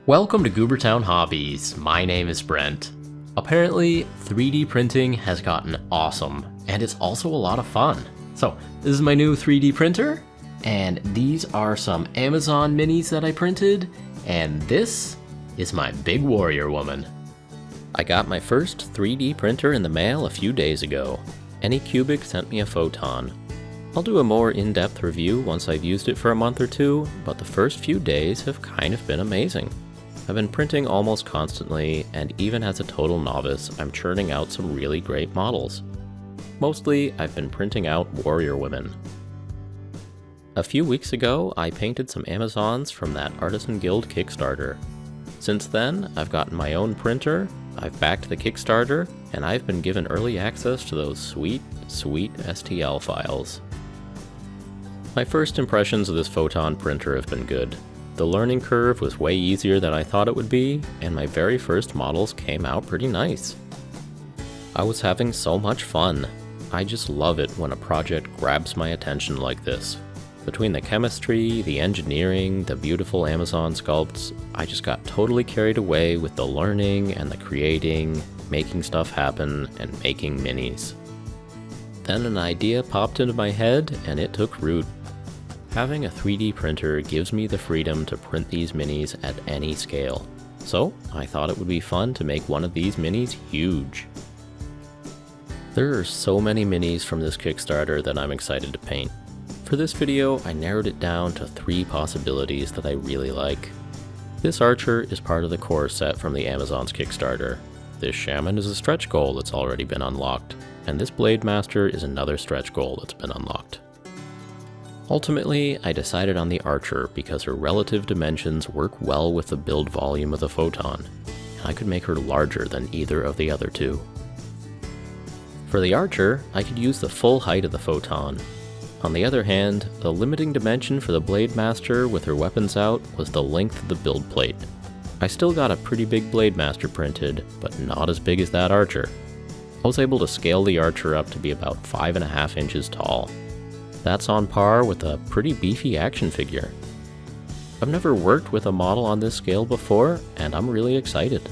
Welcome to Goobertown Hobbies. My name is Brent. Apparently, 3D printing has gotten awesome, and it's also a lot of fun. So, this is my new 3D printer, and these are some Amazon minis that I printed, and this is my big warrior woman. I got my first 3D printer in the mail a few days ago. ANYCUBIC sent me a Photon. I'll do a more in-depth review once I've used it for a month or two, but the first few days have kind of been amazing. I've been printing almost constantly, and even as a total novice, I'm churning out some really great models. Mostly, I've been printing out warrior women. A few weeks ago, I painted some Amazons from that Artisan Guild Kickstarter. Since then, I've gotten my own printer, I've backed the Kickstarter, and I've been given early access to those sweet STL files. My first impressions of this Photon printer have been good. The learning curve was way easier than I thought it would be, and my very first models came out pretty nice. I was having so much fun. I just love it when a project grabs my attention like this. Between the chemistry, the engineering, the beautiful Amazon sculpts, I just got totally carried away with the learning and the creating, making stuff happen, and making minis. Then an idea popped into my head, and it took root. Having a 3D printer gives me the freedom to print these minis at any scale. So I thought it would be fun to make one of these minis huge. There are so many minis from this Kickstarter that I'm excited to paint. For this video, I narrowed it down to 3 possibilities that I really like. This archer is part of the core set from the Amazon's Kickstarter. This shaman is a stretch goal that's already been unlocked, and this blade master is another stretch goal that's been unlocked. Ultimately, I decided on the archer because her relative dimensions work well with the build volume of the Photon, and I could make her larger than either of the other two. For the archer, I could use the full height of the Photon. On the other hand, the limiting dimension for the blade master with her weapons out was the length of the build plate. I still got a pretty big blade master printed, but not as big as that archer. I was able to scale the archer up to be about 5.5 inches tall. That's on par with a pretty beefy action figure. I've never worked with a model on this scale before, and I'm really excited.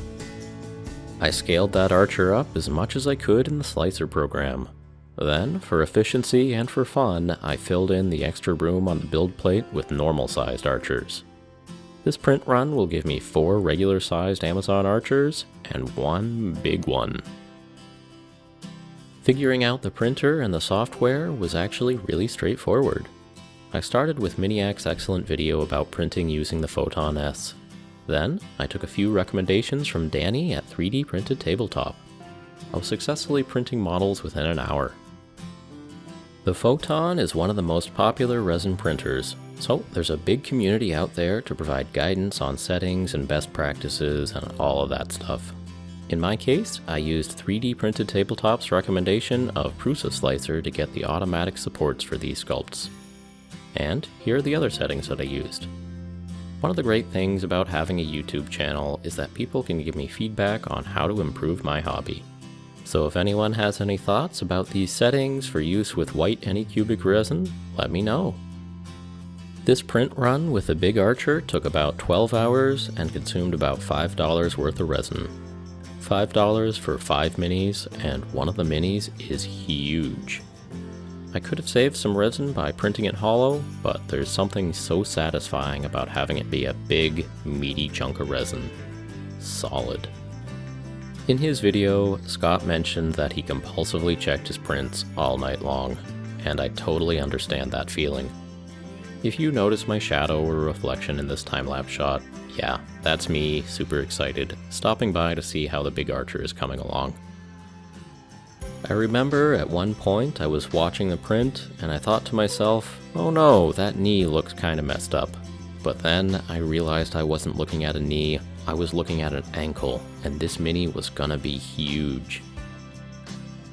I scaled that archer up as much as I could in the slicer program. Then, for efficiency and for fun, I filled in the extra room on the build plate with normal-sized archers. This print run will give me 4 regular-sized Amazon archers and 1 big one. Figuring out the printer and the software was actually really straightforward. I started with Miniac's excellent video about printing using the Photon S. Then, I took a few recommendations from Danny at 3D Printed Tabletop. I was successfully printing models within an hour. The Photon is one of the most popular resin printers, so there's a big community out there to provide guidance on settings and best practices and all of that stuff. In my case, I used 3D Printed Tabletop's recommendation of Prusa Slicer to get the automatic supports for these sculpts. And here are the other settings that I used. One of the great things about having a YouTube channel is that people can give me feedback on how to improve my hobby. So if anyone has any thoughts about these settings for use with white ANYCUBIC resin, let me know. This print run with the big archer took about 12 hours and consumed about $5 worth of resin. $5 for 5 minis, and one of the minis is huge. I could have saved some resin by printing it hollow, but there's something so satisfying about having it be a big, meaty chunk of resin. Solid. In his video, Scott mentioned that he compulsively checked his prints all night long, and I totally understand that feeling. If you notice my shadow or reflection in this time-lapse shot, yeah, that's me, super excited, stopping by to see how the big archer is coming along. I remember at one point I was watching the print, and I thought to myself, oh no, that knee looks kinda messed up. But then I realized I wasn't looking at a knee, I was looking at an ankle, and this mini was gonna be huge.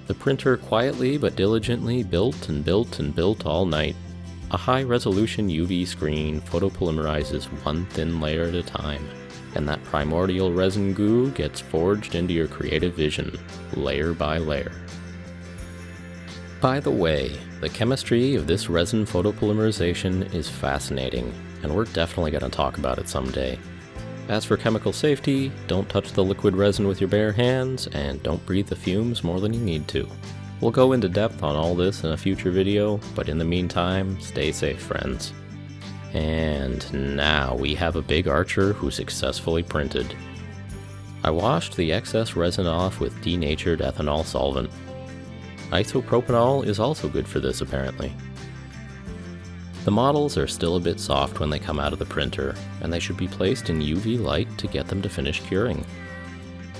The printer quietly but diligently built and built and built all night. A high-resolution UV screen photopolymerizes one thin layer at a time, and that primordial resin goo gets forged into your creative vision, layer by layer. By the way, the chemistry of this resin photopolymerization is fascinating, and we're definitely going to talk about it someday. As for chemical safety, don't touch the liquid resin with your bare hands, and don't breathe the fumes more than you need to. We'll go into depth on all this in a future video, but in the meantime, stay safe, friends. And now we have a big archer who successfully printed. I washed the excess resin off with denatured ethanol solvent. Isopropanol is also good for this apparently. The models are still a bit soft when they come out of the printer, and they should be placed in UV light to get them to finish curing.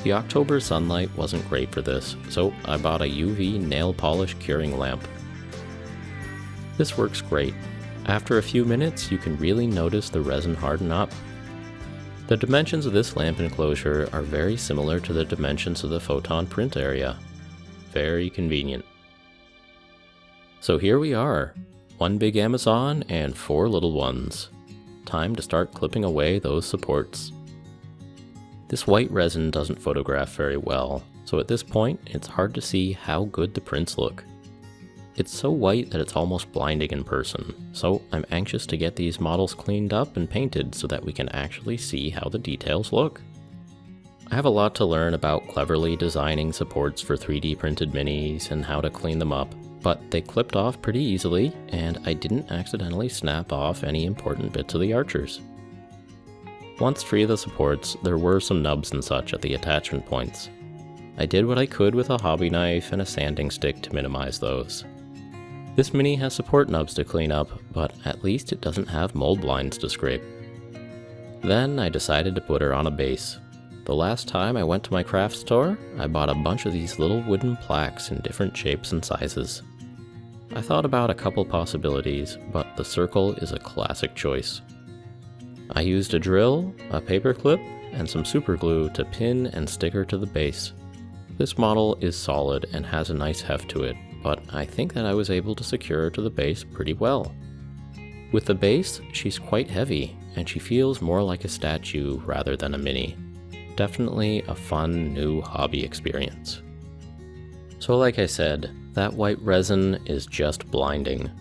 The October sunlight wasn't great for this, so I bought a UV nail polish curing lamp. This works great. After a few minutes, you can really notice the resin harden up. The dimensions of this lamp enclosure are very similar to the dimensions of the photon print area. Very convenient. So here we are, one big Amazon and 4 little ones. Time to start clipping away those supports. This white resin doesn't photograph very well, so at this point it's hard to see how good the prints look. It's so white that it's almost blinding in person, so I'm anxious to get these models cleaned up and painted so that we can actually see how the details look. I have a lot to learn about cleverly designing supports for 3D printed minis and how to clean them up, but they clipped off pretty easily, and I didn't accidentally snap off any important bits of the archers. Once free of the supports, there were some nubs and such at the attachment points. I did what I could with a hobby knife and a sanding stick to minimize those. This mini has support nubs to clean up, but at least it doesn't have mold lines to scrape. Then I decided to put her on a base. The last time I went to my craft store, I bought a bunch of these little wooden plaques in different shapes and sizes. I thought about a couple possibilities, but the circle is a classic choice. I used a drill, a paper clip, and some super glue to pin and stick her to the base. This model is solid and has a nice heft to it, but I think that I was able to secure her to the base pretty well. With the base, she's quite heavy, and she feels more like a statue rather than a mini. Definitely a fun new hobby experience. So like I said, that white resin is just blinding.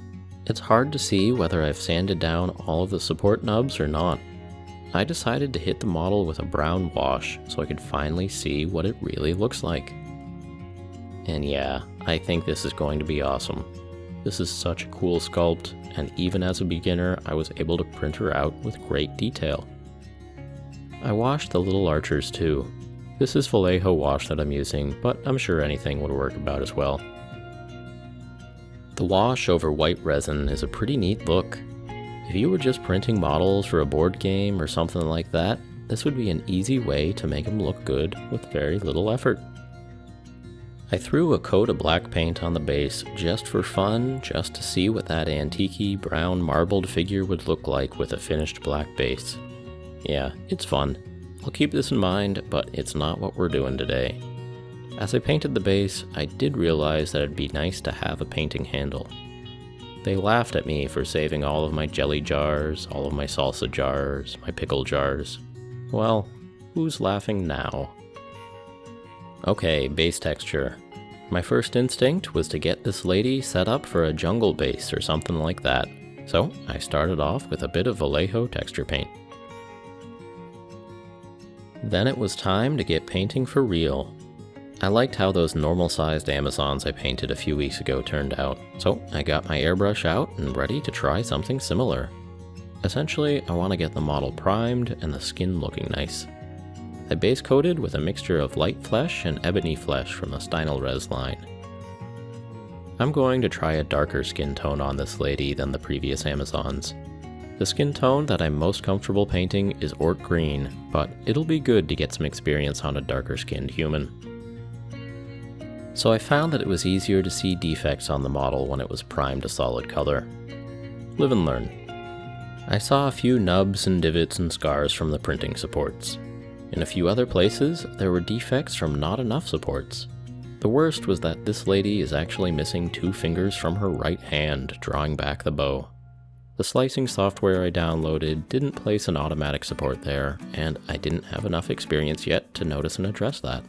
It's hard to see whether I've sanded down all of the support nubs or not. I decided to hit the model with a brown wash so I could finally see what it really looks like. And yeah, I think this is going to be awesome. This is such a cool sculpt, and even as a beginner, I was able to print her out with great detail. I washed the little archers too. This is Vallejo wash that I'm using, but I'm sure anything would work about as well. The wash over white resin is a pretty neat look. If you were just printing models for a board game or something like that, this would be an easy way to make them look good with very little effort. I threw a coat of black paint on the base just for fun, just to see what that antique-y brown marbled figure would look like with a finished black base. Yeah, it's fun. I'll keep this in mind, but it's not what we're doing today. As I painted the base, I did realize that it'd be nice to have a painting handle. They laughed at me for saving all of my jelly jars, all of my salsa jars, my pickle jars. Well, who's laughing now? Okay, base texture. My first instinct was to get this lady set up for a jungle base or something like that, so I started off with a bit of Vallejo texture paint. Then it was time to get painting for real. I liked how those normal-sized Amazons I painted a few weeks ago turned out, so I got my airbrush out and ready to try something similar. Essentially, I want to get the model primed and the skin looking nice. I base coated with a mixture of light flesh and ebony flesh from the Stynylrez line. I'm going to try a darker skin tone on this lady than the previous Amazons. The skin tone that I'm most comfortable painting is Orc Green, but it'll be good to get some experience on a darker skinned human. So I found that it was easier to see defects on the model when it was primed a solid color. Live and learn. I saw a few nubs and divots and scars from the printing supports. In a few other places, there were defects from not enough supports. The worst was that this lady is actually missing 2 fingers from her right hand, drawing back the bow. The slicing software I downloaded didn't place an automatic support there, and I didn't have enough experience yet to notice and address that.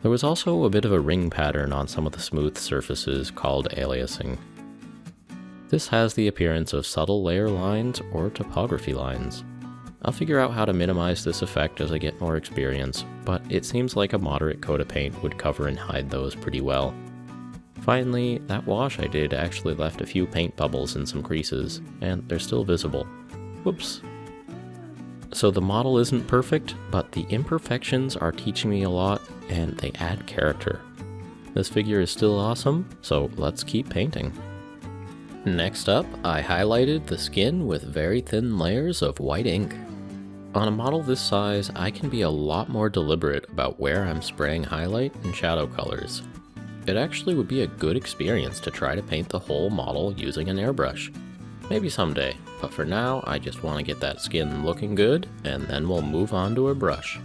There was also a bit of a ring pattern on some of the smooth surfaces called aliasing. This has the appearance of subtle layer lines or topography lines. I'll figure out how to minimize this effect as I get more experience, but it seems like a moderate coat of paint would cover and hide those pretty well. Finally, that wash I did actually left a few paint bubbles in some creases, and they're still visible. Whoops. So the model isn't perfect, but the imperfections are teaching me a lot, and they add character. This figure is still awesome, so let's keep painting. Next up, I highlighted the skin with very thin layers of white ink. On a model this size, I can be a lot more deliberate about where I'm spraying highlight and shadow colors. It actually would be a good experience to try to paint the whole model using an airbrush. Maybe someday, but for now I just want to get that skin looking good, and then we'll move on to a brush.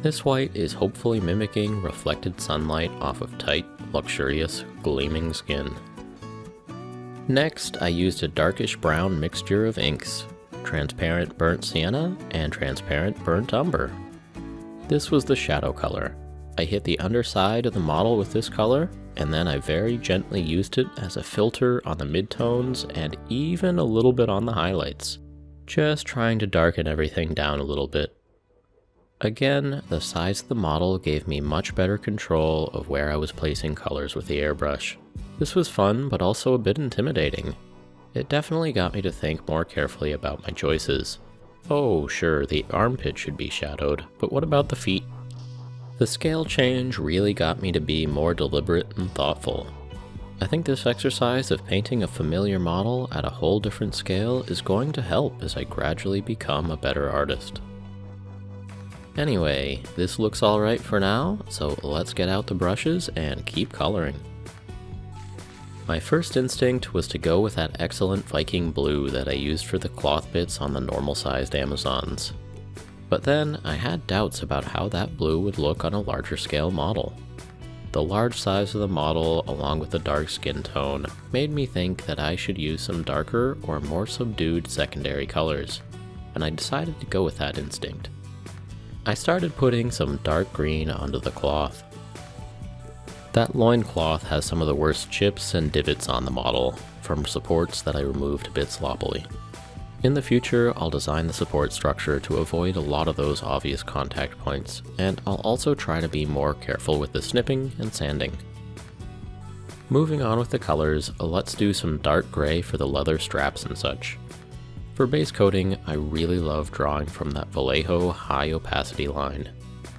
This white is hopefully mimicking reflected sunlight off of tight, luxurious, gleaming skin. Next, I used a darkish brown mixture of inks, transparent burnt sienna and transparent burnt umber. This was the shadow color. I hit the underside of the model with this color, and then I very gently used it as a filter on the midtones and even a little bit on the highlights, just trying to darken everything down a little bit. Again, the size of the model gave me much better control of where I was placing colors with the airbrush. This was fun, but also a bit intimidating. It definitely got me to think more carefully about my choices. Oh, sure, the armpit should be shadowed, but what about the feet? The scale change really got me to be more deliberate and thoughtful. I think this exercise of painting a familiar model at a whole different scale is going to help as I gradually become a better artist. Anyway, this looks alright for now, so let's get out the brushes and keep coloring. My first instinct was to go with that excellent Viking Blue that I used for the cloth bits on the normal-sized Amazons. But then I had doubts about how that blue would look on a larger scale model. The large size of the model, along with the dark skin tone, made me think that I should use some darker or more subdued secondary colors, and I decided to go with that instinct. I started putting some dark green onto the cloth. That loincloth has some of the worst chips and divots on the model, from supports that I removed a bit sloppily. In the future, I'll design the support structure to avoid a lot of those obvious contact points, and I'll also try to be more careful with the snipping and sanding. Moving on with the colors, let's do some dark gray for the leather straps and such. For base coating, I really love drawing from that Vallejo high opacity line.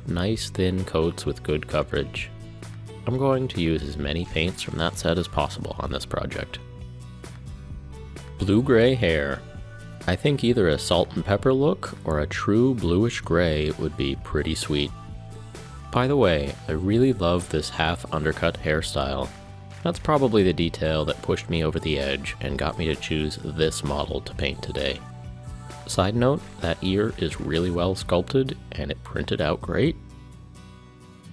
Nice thin coats with good coverage. I'm going to use as many paints from that set as possible on this project. Blue-gray hair. I think either a salt and pepper look or a true bluish gray would be pretty sweet. By the way, I really love this half undercut hairstyle. That's probably the detail that pushed me over the edge and got me to choose this model to paint today. Side note, that ear is really well sculpted and it printed out great.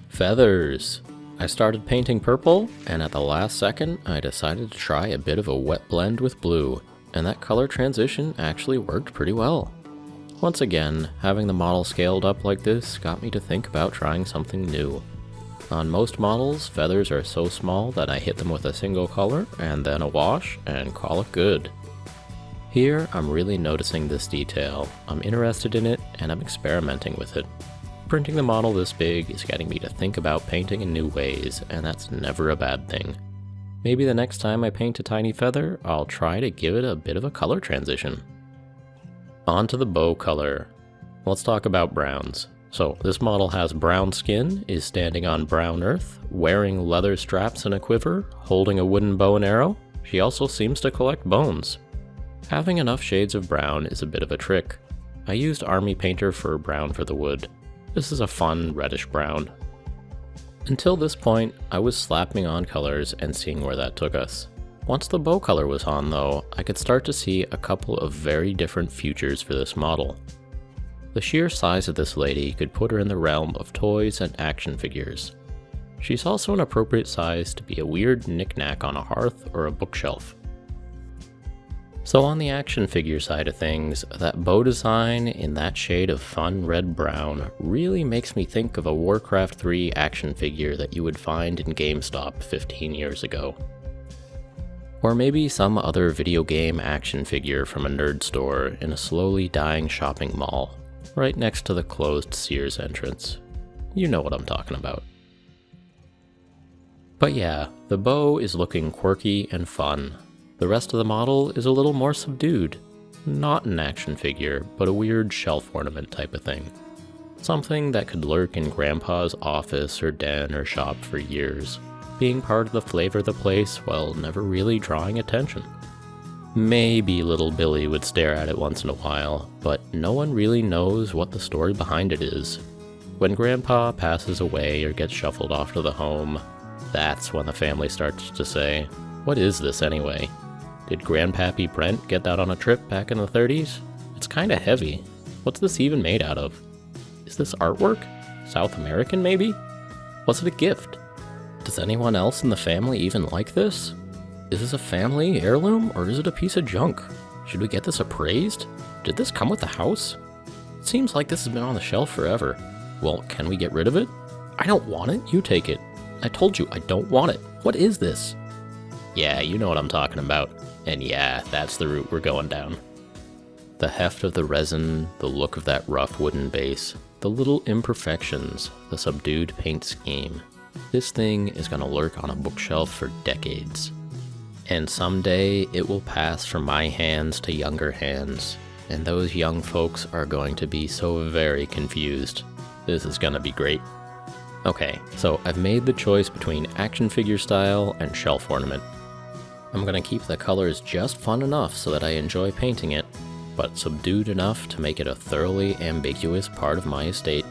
Feathers! I started painting purple, and at the last second I decided to try a bit of a wet blend with blue, and that color transition actually worked pretty well. Once again, having the model scaled up like this got me to think about trying something new. On most models, feathers are so small that I hit them with a single color and then a wash and call it good. Here, I'm really noticing this detail, I'm interested in it, and I'm experimenting with it. Printing the model this big is getting me to think about painting in new ways, and that's never a bad thing. Maybe the next time I paint a tiny feather, I'll try to give it a bit of a color transition. On to the bow color. Let's talk about browns. So this model has brown skin, is standing on brown earth, wearing leather straps and a quiver, holding a wooden bow and arrow. She also seems to collect bones. Having enough shades of brown is a bit of a trick. I used Army Painter for brown for the wood. This is a fun reddish brown. Until this point, I was slapping on colors and seeing where that took us. Once the bow color was on though, I could start to see a couple of very different futures for this model. The sheer size of this lady could put her in the realm of toys and action figures. She's also an appropriate size to be a weird knick-knack on a hearth or a bookshelf. So on the action figure side of things, that bow design in that shade of fun red-brown really makes me think of a Warcraft 3 action figure that you would find in GameStop 15 years ago. Or maybe some other video game action figure from a nerd store in a slowly dying shopping mall, right next to the closed Sears entrance. You know what I'm talking about. But yeah, the bow is looking quirky and fun. The rest of the model is a little more subdued. Not an action figure, but a weird shelf ornament type of thing. Something that could lurk in Grandpa's office or den or shop for years, being part of the flavor of the place while never really drawing attention. Maybe little Billy would stare at it once in a while, but no one really knows what the story behind it is. When Grandpa passes away or gets shuffled off to the home, that's when the family starts to say, "What is this anyway? Did Grandpappy Brent get that on a trip back in the 30s? It's kinda heavy. What's this even made out of? Is this artwork? South American maybe? Was it a gift? Does anyone else in the family even like this? Is this a family heirloom or is it a piece of junk? Should we get this appraised? Did this come with the house? It seems like this has been on the shelf forever. Well, can we get rid of it? I don't want it, you take it. I told you I don't want it. What is this?" Yeah, you know what I'm talking about. And yeah, that's the route we're going down. The heft of the resin, the look of that rough wooden base, the little imperfections, the subdued paint scheme. This thing is gonna lurk on a bookshelf for decades. And someday it will pass from my hands to younger hands, and those young folks are going to be so very confused. This is gonna be great. Okay, so I've made the choice between action figure style and shelf ornament. I'm gonna keep the colors just fun enough so that I enjoy painting it, but subdued enough to make it a thoroughly ambiguous part of my estate.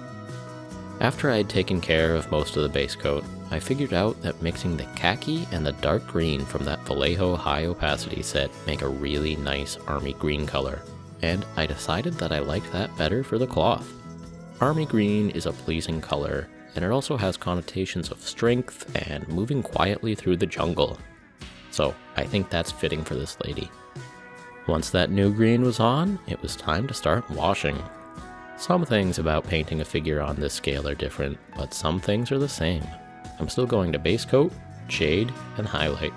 After I had taken care of most of the base coat, I figured out that mixing the khaki and the dark green from that Vallejo high opacity set make a really nice army green color, and I decided that I liked that better for the cloth. Army green is a pleasing color, and it also has connotations of strength and moving quietly through the jungle. So I think that's fitting for this lady. Once that new green was on, it was time to start washing. Some things about painting a figure on this scale are different, but some things are the same. I'm still going to base coat, shade, and highlight.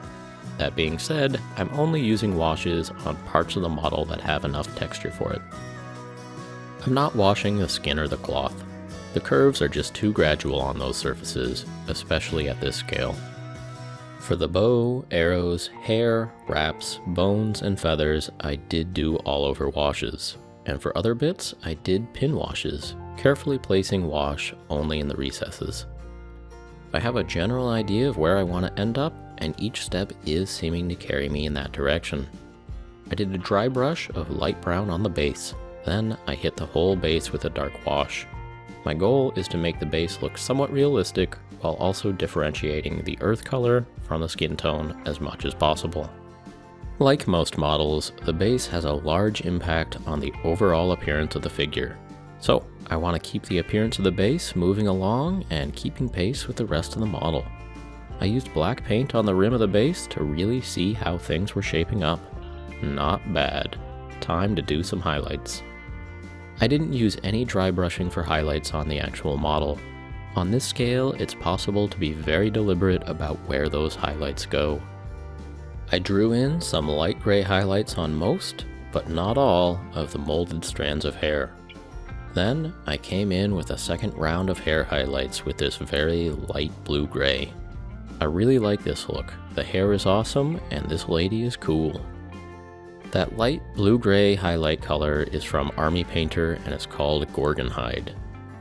That being said, I'm only using washes on parts of the model that have enough texture for it. I'm not washing the skin or the cloth. The curves are just too gradual on those surfaces, especially at this scale. For the bow, arrows, hair, wraps, bones, and feathers, I did do all over washes. And for other bits, I did pin washes, carefully placing wash only in the recesses. I have a general idea of where I want to end up, and each step is seeming to carry me in that direction. I did a dry brush of light brown on the base, then I hit the whole base with a dark wash. My goal is to make the base look somewhat realistic, while also differentiating the earth color from the skin tone as much as possible. Like most models, the base has a large impact on the overall appearance of the figure. So I want to keep the appearance of the base moving along and keeping pace with the rest of the model. I used black paint on the rim of the base to really see how things were shaping up. Not bad. Time to do some highlights. I didn't use any dry brushing for highlights on the actual model. On this scale, it's possible to be very deliberate about where those highlights go. I drew in some light gray highlights on most, but not all, of the molded strands of hair. Then, I came in with a second round of hair highlights with this very light blue-gray. I really like this look. The hair is awesome, and this lady is cool. That light blue-gray highlight color is from Army Painter, and it's called Gorgon Hide.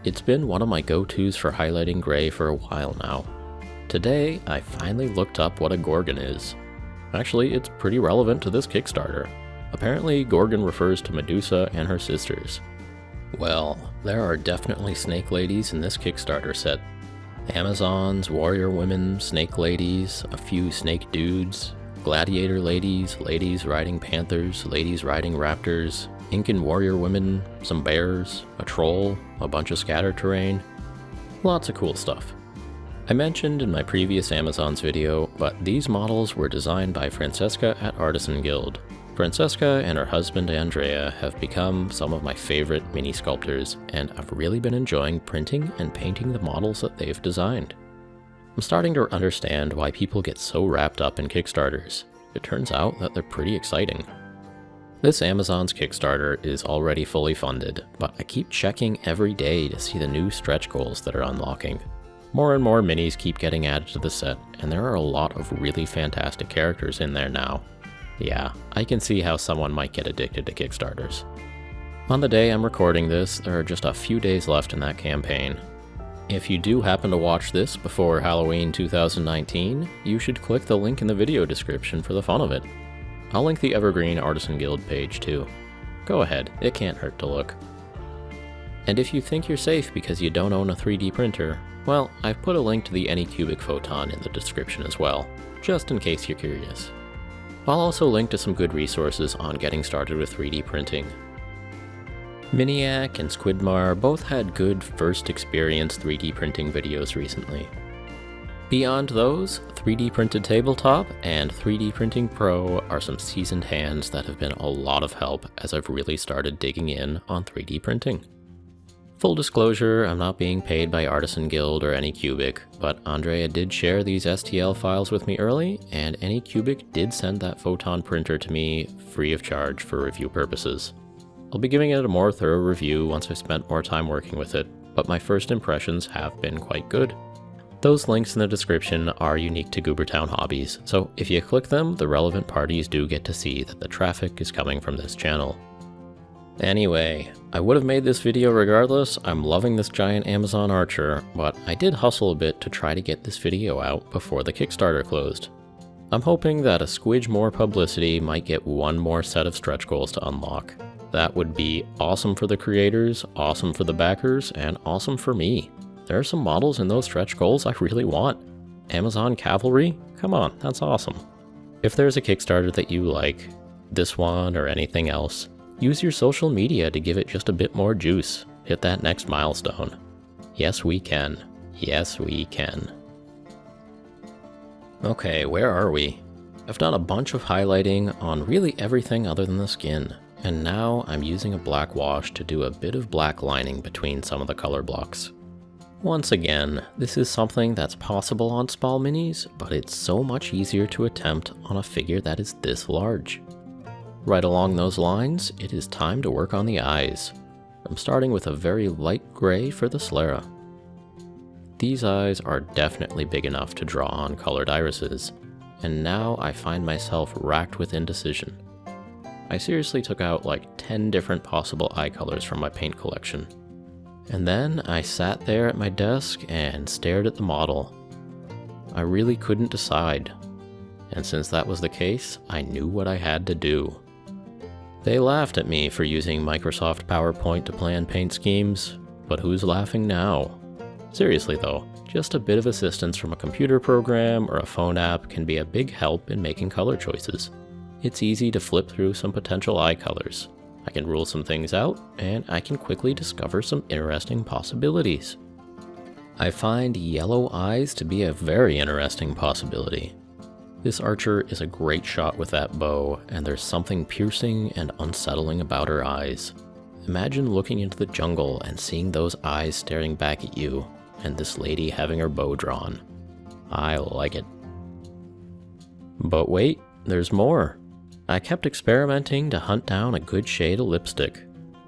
It's been one of my go-tos for highlighting gray for a while now. Today, I finally looked up what a Gorgon is. Actually, it's pretty relevant to this Kickstarter. Apparently, Gorgon refers to Medusa and her sisters. Well, there are definitely snake ladies in this Kickstarter set. Amazons, warrior women, snake ladies, a few snake dudes, gladiator ladies, ladies riding panthers, ladies riding raptors, Incan warrior women, some bears, a troll, a bunch of scatter terrain. Lots of cool stuff. I mentioned in my previous Amazons video, but these models were designed by Francesca at Artisan Guild. Francesca and her husband Andrea have become some of my favorite mini sculptors, and I've really been enjoying printing and painting the models that they've designed. I'm starting to understand why people get so wrapped up in Kickstarters. it turns out that they're pretty exciting. This Amazon's Kickstarter is already fully funded, but I keep checking every day to see the new stretch goals that are unlocking. More and more minis keep getting added to the set, and there are a lot of really fantastic characters in there now. Yeah, I can see how someone might get addicted to Kickstarters. On the day I'm recording this, there are just a few days left in that campaign. If you do happen to watch this before Halloween 2019, you should click the link in the video description for the fun of it. I'll link the Evergreen Artisan Guild page too. Go ahead, it can't hurt to look. And if you think you're safe because you don't own a 3D printer, well, I've put a link to the ANYCUBIC Photon in the description as well, just in case you're curious. I'll also link to some good resources on getting started with 3D printing. Miniac and Squidmar both had good first experience 3D printing videos recently. Beyond those, 3D Printed Tabletop and 3D Printing Pro are some seasoned hands that have been a lot of help as I've really started digging in on 3D printing. Full disclosure, I'm not being paid by Artisan Guild or ANYCUBIC, but Andrea did share these STL files with me early, and ANYCUBIC did send that Photon printer to me free of charge for review purposes. I'll be giving it a more thorough review once I've spent more time working with it, but my first impressions have been quite good. Those links in the description are unique to Goobertown hobbies, so if you click them, the relevant parties do get to see that the traffic is coming from this channel. Anyway, I would have made this video regardless. I'm loving this giant Amazon Archer, but I did hustle a bit to try to get this video out before the Kickstarter closed. I'm hoping that a squidge more publicity might get one more set of stretch goals to unlock. That would be awesome for the creators, awesome for the backers, and awesome for me. There are some models in those stretch goals I really want. Amazon Cavalry? Come on, that's awesome. If there's a Kickstarter that you like, this one or anything else, use your social media to give it just a bit more juice. Hit that next milestone. Yes, we can. Yes, we can. Okay, where are we? I've done a bunch of highlighting on really everything other than the skin, and now I'm using a black wash to do a bit of black lining between some of the color blocks. Once again, this is something that's possible on small minis, but it's so much easier to attempt on a figure that is this large. Right along those lines, it is time to work on the eyes. I'm starting with a very light gray for the sclera. These eyes are definitely big enough to draw on colored irises, and now I find myself racked with indecision. I seriously took out like 10 different possible eye colors from my paint collection. And then I sat there at my desk and stared at the model. I really couldn't decide. And since that was the case, I knew what I had to do. They laughed at me for using Microsoft PowerPoint to plan paint schemes, but who's laughing now? Seriously though, just a bit of assistance from a computer program or a phone app can be a big help in making color choices. It's easy to flip through some potential eye colors. I can rule some things out, and I can quickly discover some interesting possibilities. I find yellow eyes to be a very interesting possibility. This archer is a great shot with that bow, and there's something piercing and unsettling about her eyes. Imagine looking into the jungle and seeing those eyes staring back at you, and this lady having her bow drawn. I like it. But wait, there's more. I kept experimenting to hunt down a good shade of lipstick.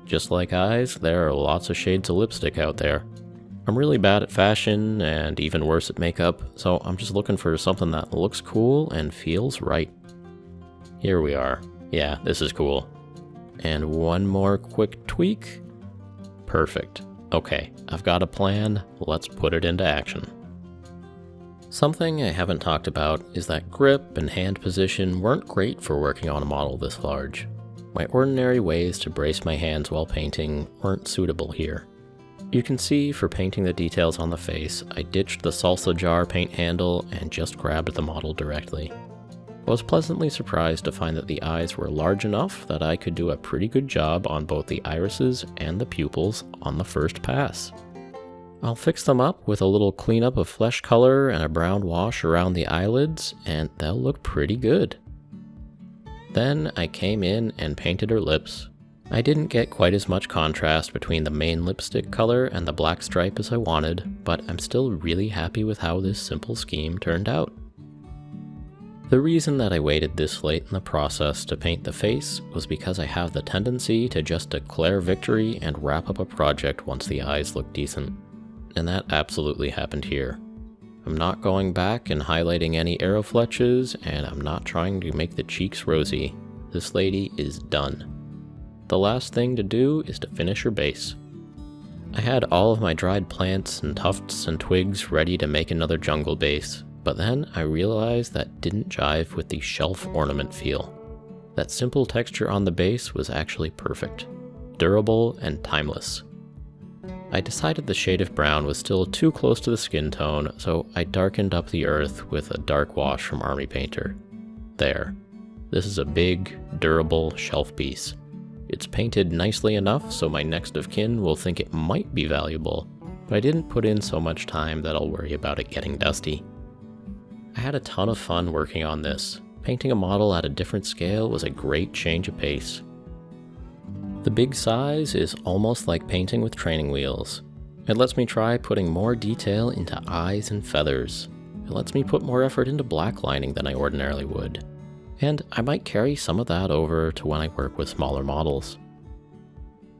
Just like eyes, there are lots of shades of lipstick out there. I'm really bad at fashion and even worse at makeup, so I'm just looking for something that looks cool and feels right. Here we are. Yeah, this is cool. And one more quick tweak. Perfect. Okay, I've got a plan. Let's put it into action. Something I haven't talked about is that grip and hand position weren't great for working on a model this large. My ordinary ways to brace my hands while painting weren't suitable here. You can see for painting the details on the face, I ditched the salsa jar paint handle and just grabbed the model directly. I was pleasantly surprised to find that the eyes were large enough that I could do a pretty good job on both the irises and the pupils on the first pass. I'll fix them up with a little cleanup of flesh color and a brown wash around the eyelids, and they'll look pretty good. Then I came in and painted her lips. I didn't get quite as much contrast between the main lipstick color and the black stripe as I wanted, but I'm still really happy with how this simple scheme turned out. The reason that I waited this late in the process to paint the face was because I have the tendency to just declare victory and wrap up a project once the eyes look decent. And that absolutely happened here. I'm not going back and highlighting any arrow fletches, and I'm not trying to make the cheeks rosy. This lady is done. The last thing to do is to finish her base. I had all of my dried plants and tufts and twigs ready to make another jungle base, but then I realized that didn't jive with the shelf ornament feel. That simple texture on the base was actually perfect, durable and timeless. I decided the shade of brown was still too close to the skin tone, so I darkened up the earth with a dark wash from Army Painter. There. This is a big, durable shelf piece. It's painted nicely enough so my next of kin will think it might be valuable, but I didn't put in so much time that I'll worry about it getting dusty. I had a ton of fun working on this. Painting a model at a different scale was a great change of pace. The big size is almost like painting with training wheels. It lets me try putting more detail into eyes and feathers. It lets me put more effort into black lining than I ordinarily would. And I might carry some of that over to when I work with smaller models.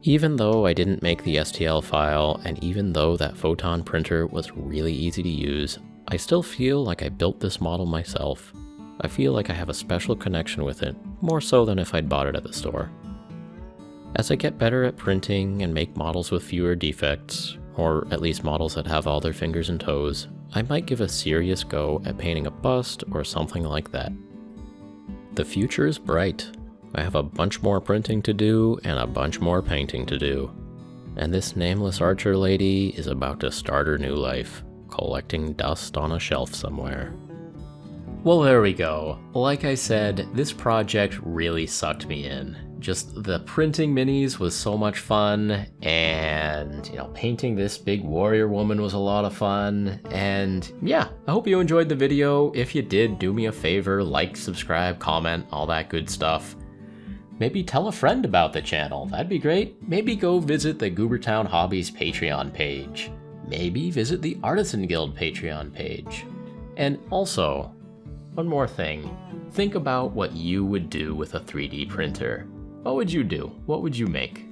Even though I didn't make the STL file, and even though that Photon printer was really easy to use, I still feel like I built this model myself. I feel like I have a special connection with it, more so than if I'd bought it at the store. As I get better at printing and make models with fewer defects, or at least models that have all their fingers and toes, I might give a serious go at painting a bust or something like that. The future is bright. I have a bunch more printing to do and a bunch more painting to do. And this nameless archer lady is about to start her new life, collecting dust on a shelf somewhere. Well, there we go. Like I said, this project really sucked me in. Just the printing minis was so much fun, and painting this big warrior woman was a lot of fun. And yeah, I hope you enjoyed the video. If you did, do me a favor, like, subscribe, comment, all that good stuff. Maybe tell a friend about the channel, that'd be great. Maybe go visit the Goobertown Hobbies Patreon page. Maybe visit the Artisan Guild Patreon page. And also, one more thing, think about what you would do with a 3D printer. What would you do? What would you make?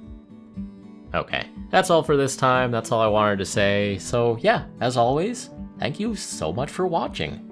Okay, that's all for this time. That's all I wanted to say. So yeah, as always, thank you so much for watching.